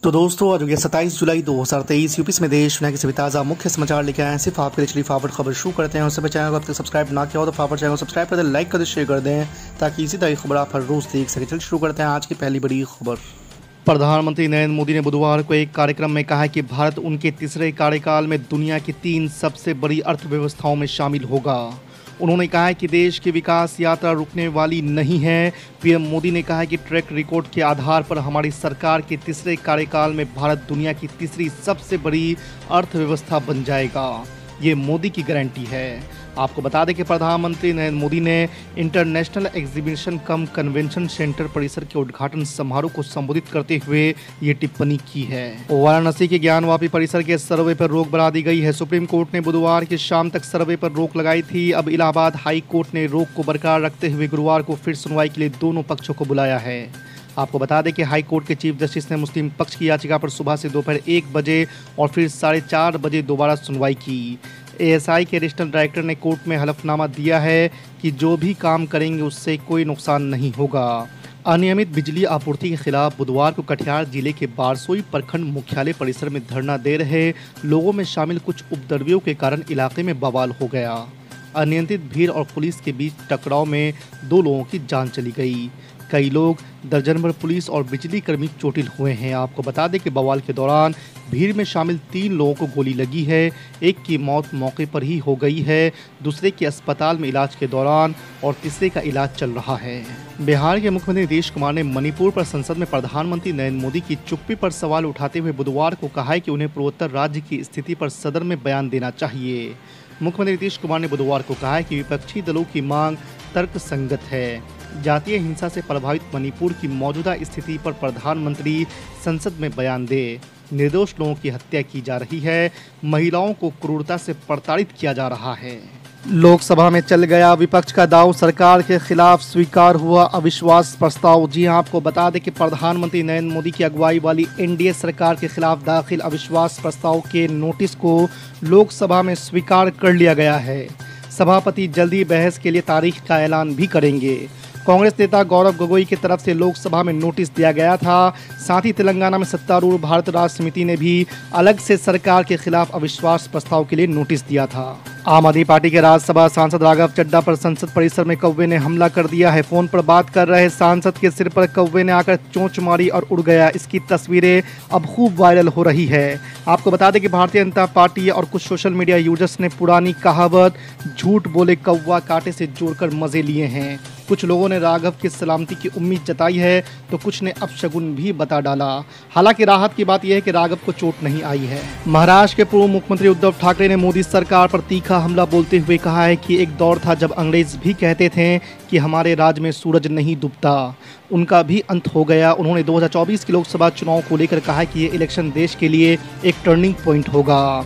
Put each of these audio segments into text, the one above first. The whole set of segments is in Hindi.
तो दोस्तों आज हो गया 27 जुलाई 2023 यूपी में देश दुनिया के सभी ताज़ा मुख्य समाचार लेके आए हैं सिर्फ आपके लिए। चलिए फटाफट खबर शुरू करते हैं। उससे पहले चैनल को अब तक सब्सक्राइब ना किया हो तो फटाफट चैनल को सब्सक्राइब कर दें, लाइक कर दें, शेयर कर दें ताकि इसी तरह की खबर आप हर रोज देख सकें। चलिए शुरू करते हैं आज की पहली बड़ी खबर। प्रधानमंत्री नरेंद्र मोदी ने बुधवार को एक कार्यक्रम में कहा कि भारत उनके तीसरे कार्यकाल में दुनिया की 3 सबसे बड़ी अर्थव्यवस्थाओं में शामिल होगा। उन्होंने कहा कि देश की विकास यात्रा रुकने वाली नहीं है। पीएम मोदी ने कहा कि ट्रैक रिकॉर्ड के आधार पर हमारी सरकार के तीसरे कार्यकाल में भारत दुनिया की तीसरी सबसे बड़ी अर्थव्यवस्था बन जाएगा। ये मोदी की गारंटी है। आपको बता दें कि प्रधानमंत्री नरेंद्र मोदी ने इंटरनेशनल एग्जीबिशन कम कन्वेंशन सेंटर परिसर के उद्घाटन समारोह को संबोधित करते हुए ये टिप्पणी की है। वाराणसी के ज्ञानवापी परिसर के सर्वे पर रोक बढ़ा दी गई है। सुप्रीम कोर्ट ने बुधवार की शाम तक सर्वे पर रोक लगाई थी। अब इलाहाबाद हाई कोर्ट ने रोक को बरकरार रखते हुए गुरुवार को फिर सुनवाई के लिए दोनों पक्षों को बुलाया है। आपको बता दें कि हाई कोर्ट के चीफ जस्टिस ने मुस्लिम पक्ष की याचिका पर सुबह से दोपहर 1 बजे और फिर 4:30 बजे दोबारा सुनवाई की। एएसआई के एडिशनल डायरेक्टर ने कोर्ट में हलफनामा दिया है कि जो भी काम करेंगे उससे कोई नुकसान नहीं होगा। अनियमित बिजली आपूर्ति के खिलाफ बुधवार को कटिहार जिले के बारसोई प्रखंड मुख्यालय परिसर में धरना दे रहे लोगों में शामिल कुछ उपद्रवियों के कारण इलाके में बवाल हो गया। अनियंत्रित भीड़ और पुलिस के बीच टकराव में 2 लोगों की जान चली गई। कई लोग दर्जन भर पुलिस और बिजली कर्मी चोटिल हुए हैं। आपको बता दें कि बवाल के दौरान भीड़ में शामिल 3 लोगों को गोली लगी है। एक की मौत मौके पर ही हो गई है, दूसरे के अस्पताल में इलाज के दौरान और तीसरे का इलाज चल रहा है। बिहार के मुख्यमंत्री नीतीश कुमार ने मणिपुर पर संसद में प्रधानमंत्री नरेंद्र मोदी की चुप्पी पर सवाल उठाते हुए बुधवार को कहा है कि उन्हें पूर्वोत्तर राज्य की स्थिति पर सदन में बयान देना चाहिए। मुख्यमंत्री नीतीश कुमार ने बुधवार को कहा है कि विपक्षी दलों की मांग तर्कसंगत है। जातीय हिंसा से प्रभावित मणिपुर की मौजूदा स्थिति पर प्रधानमंत्री संसद में बयान दे। निर्दोष लोगों की हत्या की जा रही है, महिलाओं को क्रूरता से प्रताड़ित किया जा रहा है। लोकसभा में चल गया विपक्ष का दाव, सरकार के खिलाफ स्वीकार हुआ अविश्वास प्रस्ताव। जी हां, आपको बता दें कि प्रधानमंत्री नरेंद्र मोदी की अगुवाई वाली एनडीए सरकार के खिलाफ दाखिल अविश्वास प्रस्ताव के नोटिस को लोकसभा में स्वीकार कर लिया गया है। सभापति जल्द ही बहस के लिए तारीख का ऐलान भी करेंगे। कांग्रेस नेता गौरव गोगोई की तरफ से लोकसभा में नोटिस दिया गया था। साथ ही तेलंगाना में सत्तारूढ़ भारत राष्ट्र समिति ने भी अलग से सरकार के खिलाफ अविश्वास प्रस्ताव के लिए नोटिस दिया था। आम आदमी पार्टी के राज्यसभा सांसद राघव चड्ढा पर संसद परिसर में कौवे ने हमला कर दिया है। फोन पर बात कर रहे सांसद के सिर पर कौवे ने आकर चोंच मारी और उड़ गया। इसकी तस्वीरें अब खूब वायरल हो रही है। आपको बता दें कि भारतीय जनता पार्टी और कुछ सोशल मीडिया यूजर्स ने पुरानी कहावत झूठ बोले कौवा कांटे से जोड़कर मजे लिए हैं। कुछ लोगों ने राघव की सलामती की उम्मीद जताई है तो कुछ ने अपशगुन भी बता डाला। हालांकि राहत की बात यह है कि राघव को चोट नहीं आई है। महाराष्ट्र के पूर्व मुख्यमंत्री उद्धव ठाकरे ने मोदी सरकार पर तीखा हमला बोलते हुए कहा है कि एक दौर था जब अंग्रेज भी कहते थे कि हमारे राज्य में सूरज नहीं डूबता, उनका भी अंत हो गया। उन्होंने 2024 के लोकसभा चुनाव को लेकर कहा कि ये इलेक्शन देश के लिए एक टर्निंग पॉइंट होगा।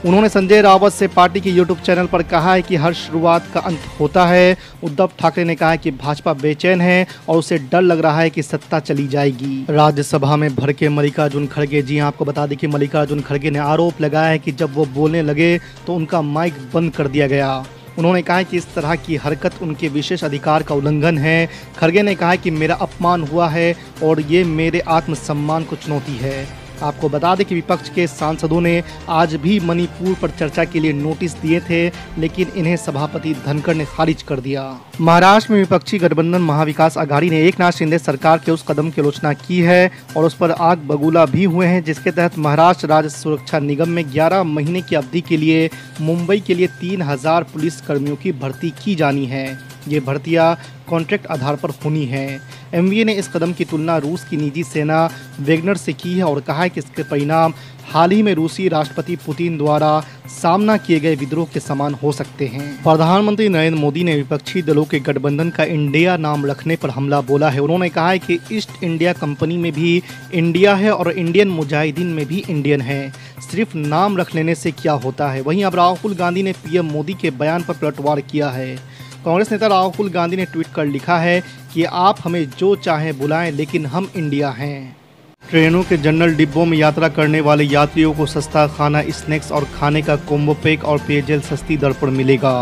उन्होंने संजय रावत से पार्टी के यूट्यूब चैनल पर कहा है कि हर शुरुआत का अंत होता है। उद्धव ठाकरे ने कहा है कि भाजपा बेचैन है और उसे डर लग रहा है कि सत्ता चली जाएगी। राज्यसभा में भड़के मल्लिकार्जुन खड़गे। जी हां, आपको बता दें कि मल्लिकार्जुन खड़गे ने आरोप लगाया है कि जब वो बोलने लगे तो उनका माइक बंद कर दिया गया। उन्होंने कहा कि इस तरह की हरकत उनके विशेष अधिकार का उल्लंघन है। खड़गे ने कहा कि मेरा अपमान हुआ है और ये मेरे आत्मसम्मान को चुनौती है। आपको बता दें कि विपक्ष के सांसदों ने आज भी मणिपुर पर चर्चा के लिए नोटिस दिए थे, लेकिन इन्हें सभापति धनखड़ ने खारिज कर दिया। महाराष्ट्र में विपक्षी गठबंधन महाविकास आघाड़ी ने एकनाथ शिंदे सरकार के उस कदम की आलोचना की है और उस पर आग बबूला भी हुए हैं जिसके तहत महाराष्ट्र राज्य सुरक्षा निगम में 11 महीने की अवधि के लिए मुंबई के लिए 3000 पुलिस कर्मियों की भर्ती की जानी है। ये भर्तियां कॉन्ट्रैक्ट आधार पर होनी है। एमवीए ने इस कदम की तुलना रूस की निजी सेना वेगनर से की है और कहा है कि इसके परिणाम हाल ही में रूसी राष्ट्रपति पुतिन द्वारा सामना किए गए विद्रोह के समान हो सकते हैं। प्रधानमंत्री नरेंद्र मोदी ने विपक्षी दलों के गठबंधन का इंडिया नाम रखने पर हमला बोला है। उन्होंने कहा है कि ईस्ट इंडिया कंपनी में भी इंडिया है और इंडियन मुजाहिदीन में भी इंडियन है, सिर्फ नाम रख लेने से क्या होता है। वहीं अब राहुल गांधी ने पीएम मोदी के बयान पर पलटवार किया है। कांग्रेस नेता राहुल गांधी ने ट्वीट कर लिखा है कि आप हमें जो चाहें बुलाएं लेकिन हम इंडिया हैं। ट्रेनों के जनरल डिब्बों में यात्रा करने वाले यात्रियों को सस्ता खाना, स्नैक्स और खाने का कोम्बो पैक और पेयजल सस्ती दर पर मिलेगा।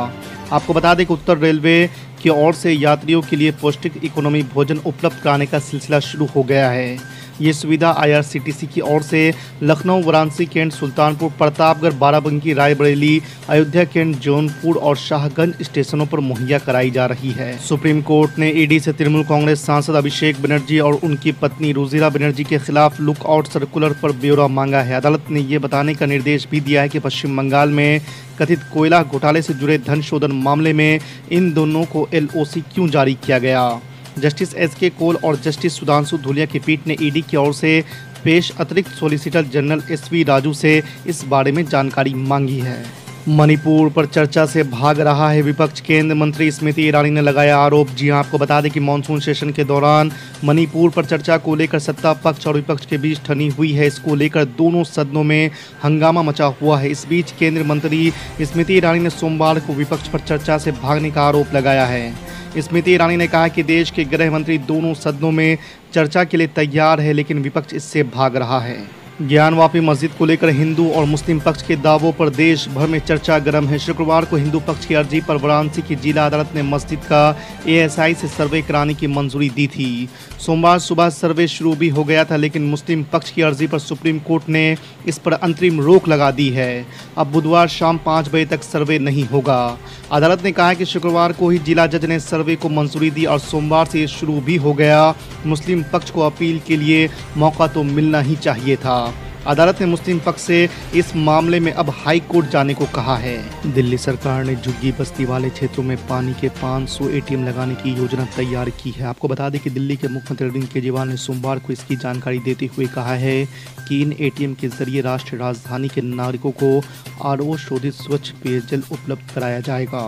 आपको बता दें कि उत्तर रेलवे की ओर से यात्रियों के लिए पौष्टिक इकोनॉमी भोजन उपलब्ध कराने का सिलसिला शुरू हो गया है। ये सुविधा IRCTC की ओर से लखनऊ, वाराणसी कैंट, सुल्तानपुर, प्रतापगढ़, बाराबंकी, रायबरेली, अयोध्या कैंट, जौनपुर और शाहगंज स्टेशनों पर मुहैया कराई जा रही है। सुप्रीम कोर्ट ने ईडी से तृणमूल कांग्रेस सांसद अभिषेक बनर्जी और उनकी पत्नी रुजिरा बनर्जी के खिलाफ लुकआउट सर्कुलर पर ब्यौरा मांगा है। अदालत ने ये बताने का निर्देश भी दिया है कि पश्चिम बंगाल में कथित कोयला घोटाले से जुड़े धन शोधन मामले में इन दोनों को LOC क्यों जारी किया गया। जस्टिस SK कौल और जस्टिस सुधांशु धूलिया की पीठ ने ईडी की ओर से पेश अतिरिक्त सॉलिसिटर जनरल SV राजू से इस बारे में जानकारी मांगी है। मणिपुर पर चर्चा से भाग रहा है विपक्ष। केंद्रीय मंत्री स्मृति ईरानी ने लगाया आरोप। जी हां, आपको बता दें कि मानसून सेशन के दौरान मणिपुर पर चर्चा को लेकर सत्ता पक्ष और विपक्ष के बीच ठनी हुई है। इसको लेकर दोनों सदनों में हंगामा मचा हुआ है। इस बीच केंद्रीय मंत्री स्मृति ईरानी ने सोमवार को विपक्ष पर चर्चा से भागने का आरोप लगाया है। स्मृति ईरानी ने कहा कि देश के गृह मंत्री दोनों सदनों में चर्चा के लिए तैयार है, लेकिन विपक्ष इससे भाग रहा है। ज्ञानवापी मस्जिद को लेकर हिंदू और मुस्लिम पक्ष के दावों पर देश भर में चर्चा गर्म है। शुक्रवार को हिंदू पक्ष की अर्जी पर वाराणसी की जिला अदालत ने मस्जिद का ASI से सर्वे कराने की मंजूरी दी थी। सोमवार सुबह सर्वे शुरू भी हो गया था, लेकिन मुस्लिम पक्ष की अर्जी पर सुप्रीम कोर्ट ने इस पर अंतरिम रोक लगा दी है। अब बुधवार शाम 5 बजे तक सर्वे नहीं होगा। अदालत ने कहा है कि शुक्रवार को ही जिला जज ने सर्वे को मंजूरी दी और सोमवार से शुरू भी हो गया। मुस्लिम पक्ष को अपील के लिए मौका तो मिलना ही चाहिए था। अदालत ने मुस्लिम पक्ष से इस मामले में अब हाई कोर्ट जाने को कहा है। दिल्ली सरकार ने झुग्गी बस्ती वाले क्षेत्रों में पानी के 500 ATM लगाने की योजना तैयार की है। आपको बता दें कि दिल्ली के मुख्यमंत्री अरविंद केजरीवाल ने सोमवार को इसकी जानकारी देते हुए कहा है कि इन ATM के जरिए राष्ट्रीय राजधानी के नागरिकों को RO शोधित स्वच्छ पेयजल उपलब्ध कराया जाएगा।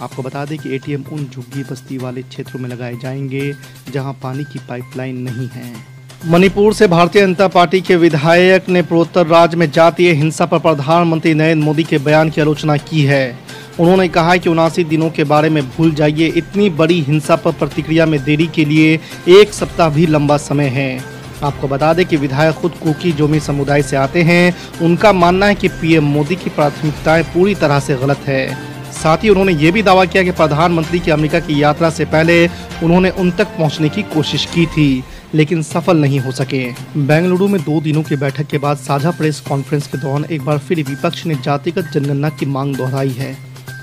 आपको बता दें कि ATM उन झुग्गी बस्ती वाले क्षेत्रों में लगाए जाएंगे जहां पानी की पाइपलाइन नहीं है। मणिपुर से भारतीय जनता पार्टी के विधायक ने पूर्वोत्तर राज्य में जातीय हिंसा पर प्रधानमंत्री नरेंद्र मोदी के बयान की आलोचना की है। उन्होंने कहा कि 79 दिनों के बारे में भूल जाइए। इतनी बड़ी हिंसा पर प्रतिक्रिया में देरी के लिए 1 सप्ताह भी लंबा समय है। आपको बता दें कि विधायक खुद कुकी जोमी समुदाय से आते हैं। उनका मानना है कि PM मोदी की प्राथमिकताएं पूरी तरह से गलत है। साथ ही उन्होंने ये भी दावा किया कि प्रधानमंत्री की अमेरिका की यात्रा से पहले उन्होंने उन तक पहुंचने की कोशिश की थी, लेकिन सफल नहीं हो सके। बेंगलुरु में 2 दिनों की बैठक के बाद साझा प्रेस कॉन्फ्रेंस के दौरान एक बार फिर विपक्ष ने जातिगत जनगणना की मांग दोहराई है।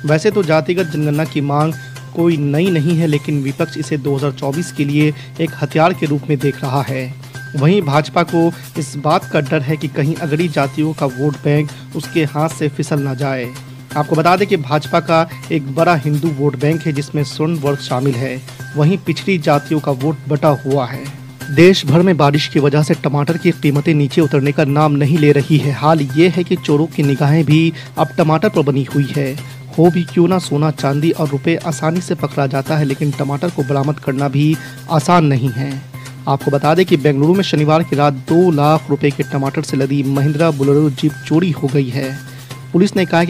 वैसे तो जातिगत जनगणना की मांग कोई नई नहीं है, लेकिन विपक्ष इसे 2024 के लिए एक हथियार के रूप में देख रहा है। वहीं भाजपा को इस बात का डर है कि कहीं अगड़ी जातियों का वोट बैंक उसके हाथ से फिसल न जाए। आपको बता दें कि भाजपा का एक बड़ा हिंदू वोट बैंक है, जिसमें स्वर्ण वर्ग शामिल है। वहीं पिछड़ी जातियों का वोट बटा हुआ है। देश भर में बारिश की वजह से टमाटर की कीमतें नीचे उतरने का नाम नहीं ले रही है। हाल ये है कि चोरों की निगाहें भी अब टमाटर पर बनी हुई है। हो भी क्यों ना, सोना, चांदी और रुपए आसानी से पकड़ा जाता है, लेकिन टमाटर को बरामद करना भी आसान नहीं है। आपको बता दें कि बेंगलुरु में शनिवार की रात 2 लाख रुपए के टमाटर से लदी महिंद्रा बोलेरो जीप चोरी हो गई है। पुलिस ने कहा कि